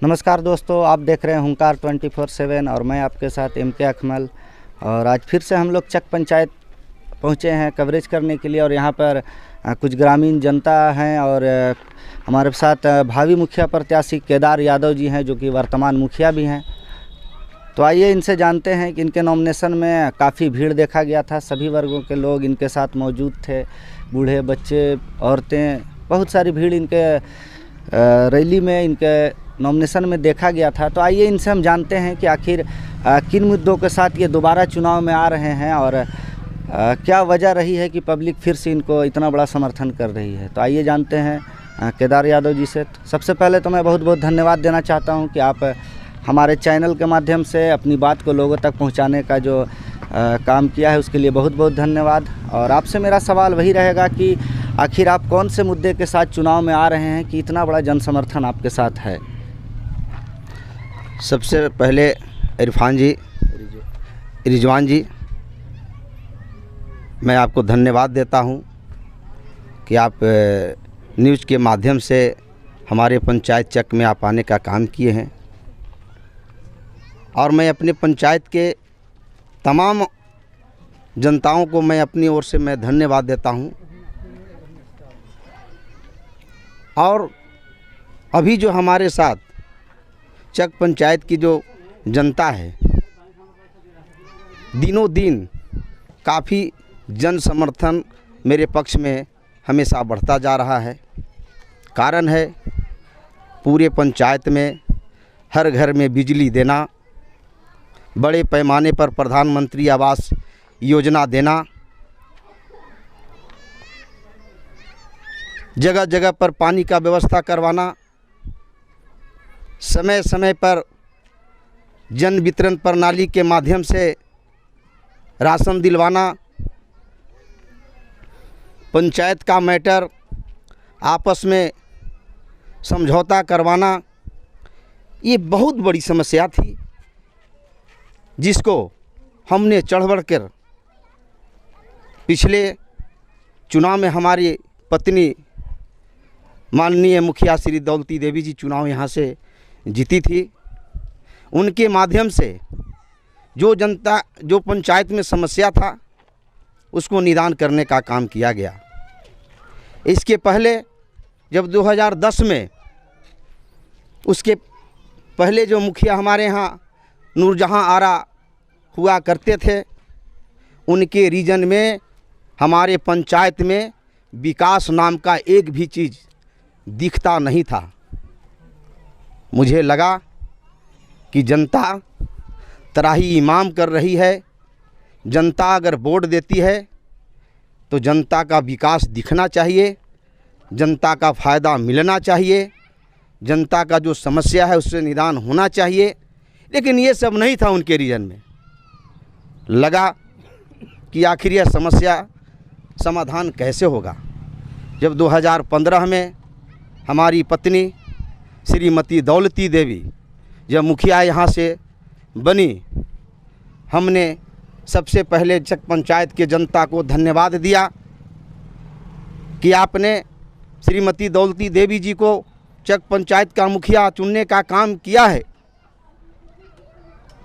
नमस्कार दोस्तों, आप देख रहे हैं हुंकार 24/7 और मैं आपके साथ एम के अकमल। और आज फिर से हम लोग चक पंचायत पहुंचे हैं कवरेज करने के लिए। और यहाँ पर कुछ ग्रामीण जनता हैं और हमारे साथ भावी मुखिया प्रत्याशी केदार यादव जी हैं, जो कि वर्तमान मुखिया भी हैं। तो आइए इनसे जानते हैं कि इनके नॉमिनेशन में काफ़ी भीड़ देखा गया था। सभी वर्गों के लोग इनके साथ मौजूद थे, बूढ़े, बच्चे, औरतें, बहुत सारी भीड़ इनके रैली में, इनके नॉमिनेशन में देखा गया था। तो आइए इनसे हम जानते हैं कि आखिर किन मुद्दों के साथ ये दोबारा चुनाव में आ रहे हैं और क्या वजह रही है कि पब्लिक फिर से इनको इतना बड़ा समर्थन कर रही है। तो आइए जानते हैं केदार यादव जी से। सबसे पहले तो मैं बहुत बहुत धन्यवाद देना चाहता हूं कि आप हमारे चैनल के माध्यम से अपनी बात को लोगों तक पहुंचाने का जो काम किया है, उसके लिए बहुत बहुत धन्यवाद। और आपसे मेरा सवाल वही रहेगा कि आखिर आप कौन से मुद्दे के साथ चुनाव में आ रहे हैं कि इतना बड़ा जन समर्थन आपके साथ है। सबसे पहले इरफान जी, रिजवान जी, मैं आपको धन्यवाद देता हूं कि आप न्यूज़ के माध्यम से हमारे पंचायत चक में आप आने का काम किए हैं। और मैं अपने पंचायत के तमाम जनताओं को मैं अपनी ओर से मैं धन्यवाद देता हूं। और अभी जो हमारे साथ चक पंचायत की जो जनता है, दिनों दिन काफ़ी जन समर्थन मेरे पक्ष में हमेशा बढ़ता जा रहा है। कारण है पूरे पंचायत में हर घर में बिजली देना, बड़े पैमाने पर प्रधानमंत्री आवास योजना देना, जगह जगह पर पानी का व्यवस्था करवाना, समय समय पर जन वितरण प्रणाली के माध्यम से राशन दिलवाना, पंचायत का मैटर आपस में समझौता करवाना, ये बहुत बड़ी समस्या थी जिसको हमने चढ़ बढ़ कर पिछले चुनाव में हमारी पत्नी माननीय मुखिया श्री दौलती देवी जी चुनाव यहाँ से जीती थी। उनके माध्यम से जो जनता, जो पंचायत में समस्या था, उसको निदान करने का काम किया गया। इसके पहले जब 2010 में, उसके पहले जो मुखिया हमारे यहाँ नूरजहां आरा हुआ करते थे, उनके रीजन में हमारे पंचायत में विकास नाम का एक भी चीज़ दिखता नहीं था। मुझे लगा कि जनता तराही इमाम कर रही है। जनता अगर वोट देती है तो जनता का विकास दिखना चाहिए, जनता का फ़ायदा मिलना चाहिए, जनता का जो समस्या है उससे निदान होना चाहिए। लेकिन ये सब नहीं था उनके रीजन में। लगा कि आखिर यह समस्या समाधान कैसे होगा। जब 2015 में हमारी पत्नी श्रीमती दौलती देवी जब मुखिया यहाँ से बनी, हमने सबसे पहले चक पंचायत के जनता को धन्यवाद दिया कि आपने श्रीमती दौलती देवी जी को चक पंचायत का मुखिया चुनने का काम किया है।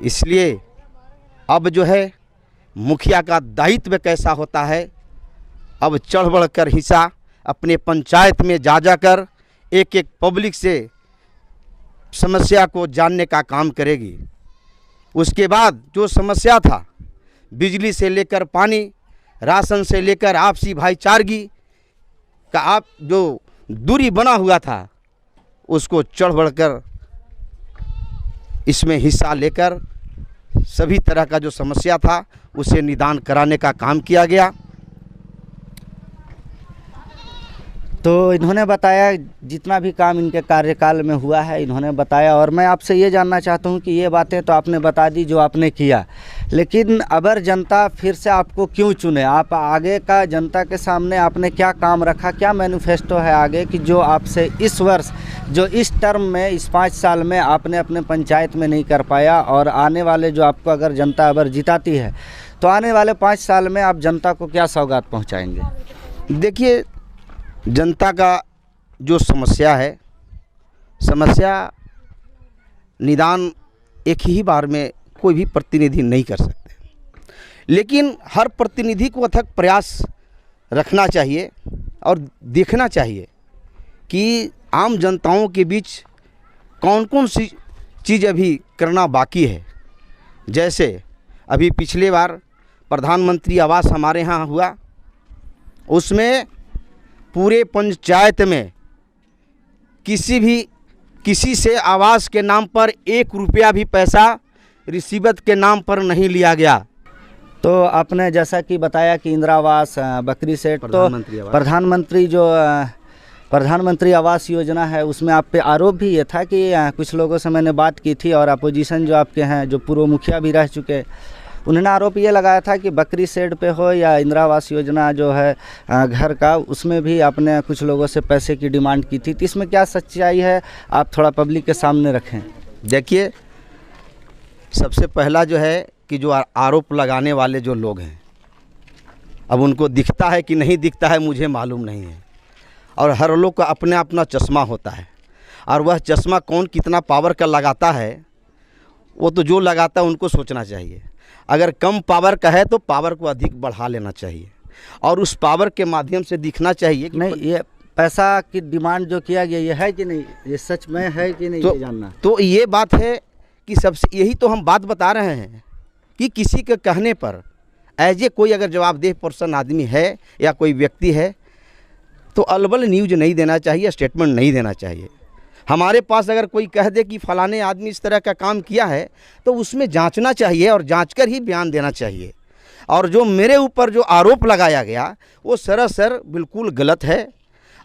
इसलिए अब जो है मुखिया का दायित्व कैसा होता है, अब चढ़ बढ़ कर हिस्सा अपने पंचायत में जा जाकर एक एक पब्लिक से समस्या को जानने का काम करेगी। उसके बाद जो समस्या था, बिजली से लेकर पानी, राशन से लेकर आपसी भाईचारगी का आप जो दूरी बना हुआ था, उसको चढ़ बढ़कर इसमें हिस्सा लेकर सभी तरह का जो समस्या था उसे निदान कराने का काम किया गया। तो इन्होंने बताया जितना भी काम इनके कार्यकाल में हुआ है, इन्होंने बताया। और मैं आपसे ये जानना चाहता हूँ कि ये बातें तो आपने बता दी जो आपने किया, लेकिन अगर जनता फिर से आपको क्यों चुने, आप आगे का जनता के सामने आपने क्या काम रखा, क्या मैनिफेस्टो है आगे कि जो आपसे इस वर्ष, जो इस टर्म में, इस 5 साल में आपने अपने पंचायत में नहीं कर पाया, और आने वाले जो आपको अगर जनता अगर जिताती है तो आने वाले 5 साल में आप जनता को क्या सौगात पहुँचाएँगे। देखिए, जनता का जो समस्या है, समस्या निदान एक ही बार में कोई भी प्रतिनिधि नहीं कर सकते, लेकिन हर प्रतिनिधि को अथक प्रयास रखना चाहिए और देखना चाहिए कि आम जनताओं के बीच कौन कौन सी चीज़ अभी करना बाकी है। जैसे अभी पिछले बार प्रधानमंत्री आवास हमारे यहाँ हुआ, उसमें पूरे पंचायत में किसी से आवास के नाम पर 1 रुपया भी पैसा रिसीवत के नाम पर नहीं लिया गया। तो आपने जैसा कि बताया कि इंदिरा आवास, बकरी सेट, तो प्रधानमंत्री आवास योजना है, उसमें आप पे आरोप भी ये था कि कुछ लोगों से मैंने बात की थी और अपोजिशन जो आपके हैं, जो पूर्व मुखिया भी रह चुके, उन्होंने आरोप ये लगाया था कि बकरी सेट पे हो या इंदिरा आवास योजना जो है घर का, उसमें भी आपने कुछ लोगों से पैसे की डिमांड की थी। तो इसमें क्या सच्चाई है, आप थोड़ा पब्लिक के सामने रखें। देखिए, सबसे पहला जो है कि जो आरोप लगाने वाले जो लोग हैं, अब उनको दिखता है कि नहीं दिखता है मुझे मालूम नहीं है, और हर लोग का अपना अपना चश्मा होता है, और वह चश्मा कौन कितना पावर का लगाता है वो तो जो लगाता है उनको सोचना चाहिए। अगर कम पावर का है तो पावर को अधिक बढ़ा लेना चाहिए और उस पावर के माध्यम से दिखना चाहिए कि नहीं, ये पैसा की डिमांड जो किया गया ये है कि नहीं, ये सच में है कि नहीं, ये जानना। तो ये बात है कि सबसे यही तो हम बात बता रहे हैं कि किसी के कहने पर एज ए कोई अगर जवाबदेह पर्सन आदमी है या कोई व्यक्ति है तो अलबल न्यूज़ नहीं देना चाहिए, स्टेटमेंट नहीं देना चाहिए। हमारे पास अगर कोई कह दे कि फलाने आदमी इस तरह का काम किया है तो उसमें जांचना चाहिए और जांचकर ही बयान देना चाहिए। और जो मेरे ऊपर जो आरोप लगाया गया वो सरासर बिल्कुल गलत है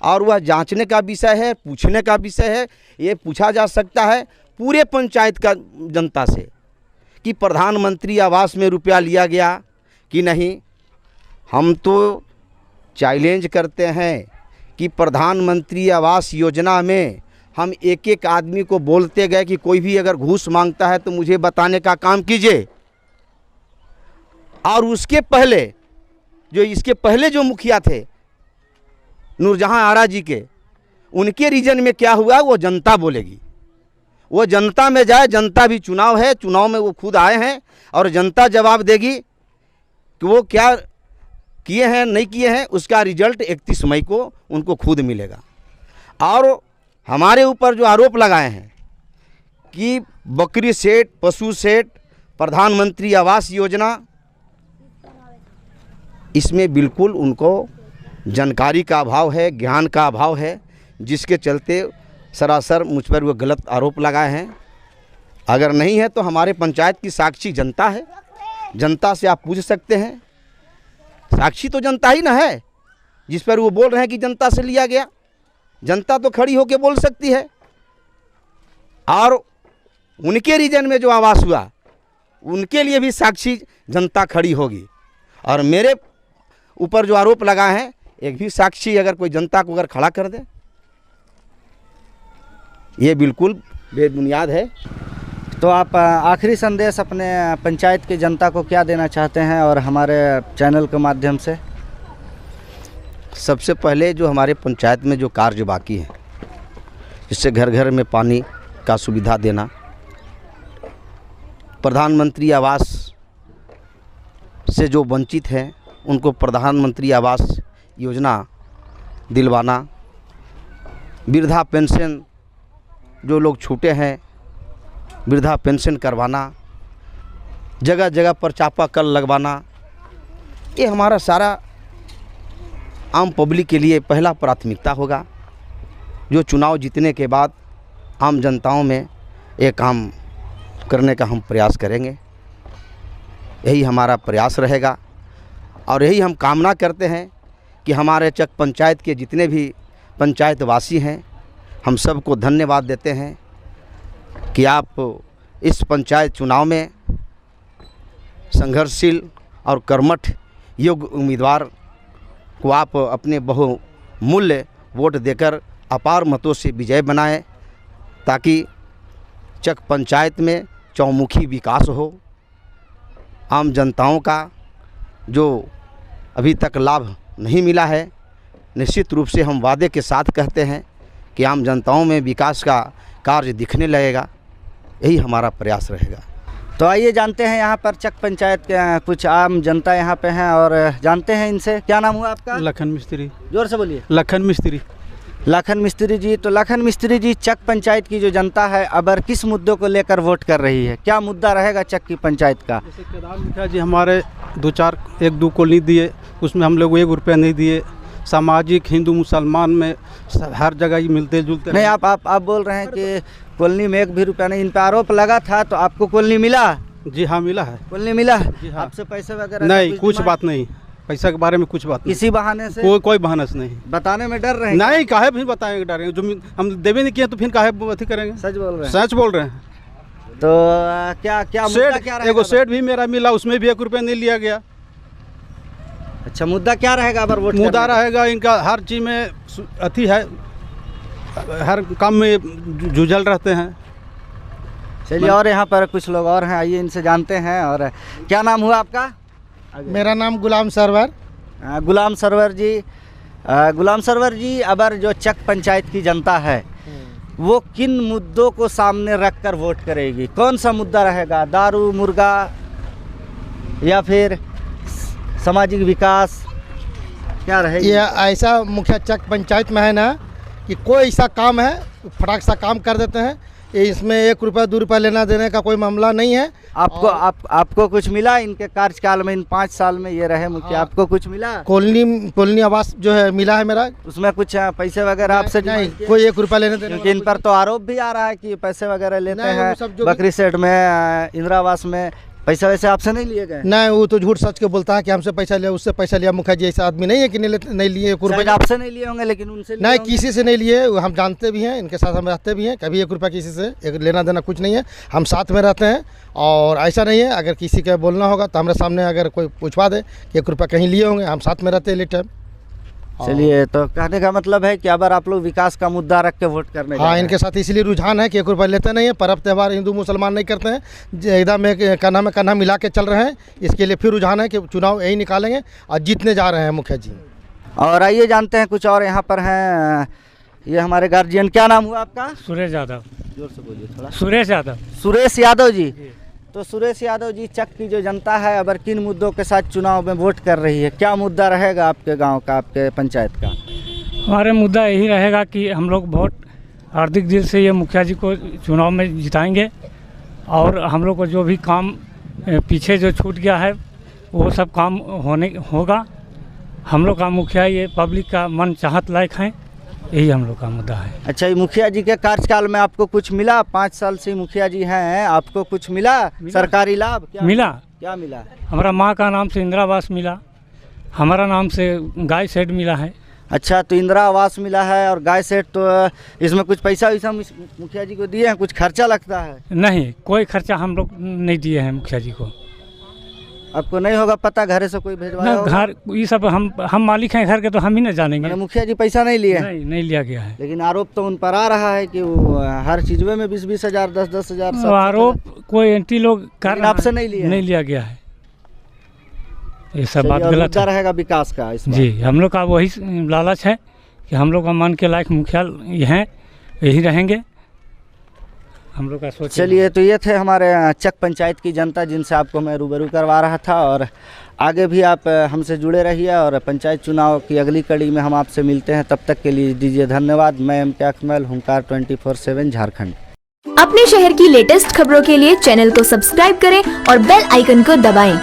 और वह जांचने का विषय है, पूछने का विषय है। ये पूछा जा सकता है पूरे पंचायत का जनता से कि प्रधानमंत्री आवास में रुपया लिया गया कि नहीं। हम तो चैलेंज करते हैं कि प्रधानमंत्री आवास योजना में हम एक एक आदमी को बोलते गए कि कोई भी अगर घूस मांगता है तो मुझे बताने का काम कीजिए। और उसके पहले इसके पहले जो मुखिया थे नूरजहां आरा जी के, उनके रीजन में क्या हुआ वो जनता बोलेगी, वो जनता में जाए। जनता भी चुनाव है, चुनाव में वो खुद आए हैं और जनता जवाब देगी कि वो क्या किए हैं नहीं किए हैं। उसका रिजल्ट 31 मई को उनको खुद मिलेगा। और हमारे ऊपर जो आरोप लगाए हैं कि बकरी सेट, पशु सेट, प्रधानमंत्री आवास योजना, इसमें बिल्कुल उनको जानकारी का अभाव है, ज्ञान का अभाव है, जिसके चलते सरासर मुझ पर वो गलत आरोप लगाए हैं। अगर नहीं है तो हमारे पंचायत की साक्षी जनता है, जनता से आप पूछ सकते हैं। साक्षी तो जनता ही ना है जिस पर वो बोल रहे हैं कि जनता से लिया गया। जनता तो खड़ी होकर बोल सकती है। और उनके रीजन में जो आवास हुआ उनके लिए भी साक्षी जनता खड़ी होगी। और मेरे ऊपर जो आरोप लगाए हैं एक भी साक्षी अगर कोई जनता को अगर खड़ा कर दे, ये बिल्कुल बेबुनियाद है। तो आप आखिरी संदेश अपने पंचायत की जनता को क्या देना चाहते हैं और हमारे चैनल के माध्यम से? सबसे पहले जो हमारे पंचायत में जो कार्य बाकी है, जिससे घर घर में पानी का सुविधा देना, प्रधानमंत्री आवास से जो वंचित हैं उनको प्रधानमंत्री आवास योजना दिलवाना, वृद्धा पेंशन जो लोग छूटे हैं वृद्धा पेंशन करवाना, जगह जगह पर चापाकल लगवाना, ये हमारा सारा आम पब्लिक के लिए पहला प्राथमिकता होगा, जो चुनाव जीतने के बाद आम जनताओं में ये काम करने का हम प्रयास करेंगे। यही हमारा प्रयास रहेगा और यही हम कामना करते हैं कि हमारे चक पंचायत के जितने भी पंचायतवासी हैं, हम सबको धन्यवाद देते हैं कि आप इस पंचायत चुनाव में संघर्षशील और कर्मठ योग्य उम्मीदवार को आप अपने बहुमूल्य वोट देकर अपार मतों से विजय बनाएं, ताकि चक पंचायत में चौमुखी विकास हो। आम जनताओं का जो अभी तक लाभ नहीं मिला है, निश्चित रूप से हम वादे के साथ कहते हैं कि आम जनताओं में विकास का कार्य दिखने लगेगा। यही हमारा प्रयास रहेगा। तो आइए जानते हैं यहाँ पर चक पंचायत के कुछ आम जनता यहाँ पे हैं और जानते हैं इनसे। क्या नाम हुआ आपका? लखन मिस्त्री। जोर से बोलिए। लखन मिस्त्री। लखन मिस्त्री जी, तो लखन मिस्त्री जी, चक पंचायत की जो जनता है अब किस मुद्दों को लेकर वोट कर रही है? क्या मुद्दा रहेगा चक की पंचायत का? जैसे केदार मुखिया जी हमारे 1-2 कॉलोनी दिए, उसमें हम लोग 1 रुपया नहीं दिए। सामाजिक हिंदू मुसलमान में हर जगह ही मिलते जुलते नहीं, आप बोल रहे हैं कि कॉलोनी में 1 भी रुपया नहीं। इन पर आरोप लगा था, तो आपको कॉलोनी मिला? जी हाँ, मिला है। कॉलोनी मिला? जी हाँ। आपसे पैसे वगैरह नहीं, कुछ बात नहीं, पैसा के बारे में कुछ बात नहीं। इसी बहाने से कोई बहाना से नहीं। बताने में डर रहे हैं? नहीं, काहे भी बताएंगे डरेंगे? जो हम देवे नहीं किए तो फिर काहे अथी करेंगे? सच बोल रहे हैं? सच बोल रहे हैं। तो क्या मुद्दा क्या रहेगा? एगो सेट भी मेरा मिला, उसमें भी 1 रुपया नहीं लिया गया। अच्छा, मुद्दा क्या रहेगा अगर वोट? मुद्दा रहेगा इनका हर चीज़ में अथी है, हर काम में जुझल रहते हैं। चलिए, और यहाँ पर कुछ लोग और हैं, आइए इनसे जानते हैं। और क्या नाम हुआ आपका? मेरा नाम गुलाम सरवर। गुलाम सरवर जी, गुलाम सरवर जी, अबर जो चक पंचायत की जनता है वो किन मुद्दों को सामने रखकर वोट करेगी? कौन सा मुद्दा रहेगा? दारू, मुर्गा, या फिर सामाजिक विकास, क्या रहेगा? ये ऐसा मुखिया चक पंचायत में है ना कि कोई ऐसा काम है फटाक सा काम कर देते हैं। ये इसमें 1 रुपया 2 रुपया लेना देने का कोई मामला नहीं है। आपको कुछ मिला इनके कार्यकाल में? इन 5 साल में ये रहे मुखिया, आपको कुछ मिला? कॉलोनी आवास जो है मिला है मेरा। उसमें कुछ पैसे वगैरह आपसे नहीं, कोई 1 रुपया लेने देने। क्योंकि इन पर तो आरोप भी आ रहा है कि पैसे वगैरह लेते हैं। सब जो बकरी सेट में, इंदिरा आवास में पैसे वैसे आपसे नहीं लिए गए? नहीं, वो तो झूठ सच के बोलता है कि हमसे पैसा लिया, उससे पैसा लिया। मुखिया जी ऐसा आदमी नहीं है कि नहीं लिए 1 रुपया। आपसे नहीं लिए होंगे, लेकिन उनसे नहीं, किसी से नहीं लिए। हम जानते भी हैं, इनके साथ हम रहते भी हैं। कभी 1 रुपया किसी से लेना देना कुछ नहीं है। हम साथ में रहते हैं और ऐसा नहीं है अगर किसी का बोलना होगा तो हमारे सामने अगर कोई पूछवा दे कि 1 रुपया कहीं लिए होंगे, हम साथ में रहते हैं ले टाइम। चलिए, तो कहने का मतलब है कि अगर आप लोग विकास का मुद्दा रख के वोट करने हाँ, इनके साथ इसलिए रुझान है कि 1 रुपया लेते नहीं है। पर्व त्यौहार हिंदू मुसलमान नहीं करते हैं, एकदम एक कान्हा में कान्हा मिला के चल रहे हैं। इसके लिए फिर रुझान है कि चुनाव यही निकालेंगे और जीतने जा रहे हैं मुखिया जी। और आइए जानते हैं कुछ और यहाँ पर हैं, ये हमारे गार्जियन। क्या नाम हुआ आपका? सुरेश यादव। जोर से बोलिए थोड़ा। सुरेश यादव। सुरेश यादव जी। तो सुरेश यादव जी, चक की जो जनता है अगर किन मुद्दों के साथ चुनाव में वोट कर रही है? क्या मुद्दा रहेगा आपके गांव का, आपके पंचायत का? हमारे मुद्दा यही रहेगा कि हम लोग वोट हार्दिक दिल से ये मुखिया जी को चुनाव में जिताएंगे और हम लोग को जो भी काम पीछे जो छूट गया है वो सब काम होगा। हम लोग का मुखिया ये पब्लिक का मन चाहत लायक है, यही हम लोग का मुद्दा है। अच्छा, ये मुखिया जी के कार्यकाल में आपको कुछ मिला? 5 साल से मुखिया जी हैं, आपको कुछ मिला? सरकारी लाभ मिला। क्या मिला? हमारा माँ का नाम से इंदिरा आवास मिला, हमारा नाम से गाय शेड मिला है। अच्छा, तो इंदिरा आवास मिला है और गाय सेट, तो इसमें कुछ पैसा वैसा मुखिया जी को दिए हैं? कुछ खर्चा लगता है? नहीं, कोई खर्चा हम लोग नहीं दिए हैं मुखिया जी को। आपको नहीं होगा पता, घर से कोई भेजवाया होगा? घर ये सब हम मालिक हैं घर के, तो हम ही ना जानेंगे। मुखिया जी पैसा नहीं लिए? नहीं लिया गया है। लेकिन आरोप तो उन पर आ रहा है कि वो हर चीज में 20-20 हज़ार, 10-10 हज़ार आरोप कोई एंटी लोग कर, आपसे नहीं लिया गया है। ये सब बात गलत है। रहेगा विकास का इसमें। जी, हम लोग का वही लालच है कि हम लोग का मन के लायक मुखिया हैं, यही रहेंगे हम लोग का सोच। चलिए, तो ये थे हमारे चक पंचायत की जनता जिनसे आपको मैं रूबरू करवा रहा था। और आगे भी आप हमसे जुड़े रहिए और पंचायत चुनाव की अगली कड़ी में हम आपसे मिलते हैं। तब तक के लिए दीजिए धन्यवाद। मैं एमके अकमल, हुंकार 24/7 झारखंड। अपने शहर की लेटेस्ट खबरों के लिए चैनल को सब्सक्राइब करें और बेल आइकन को दबाएं।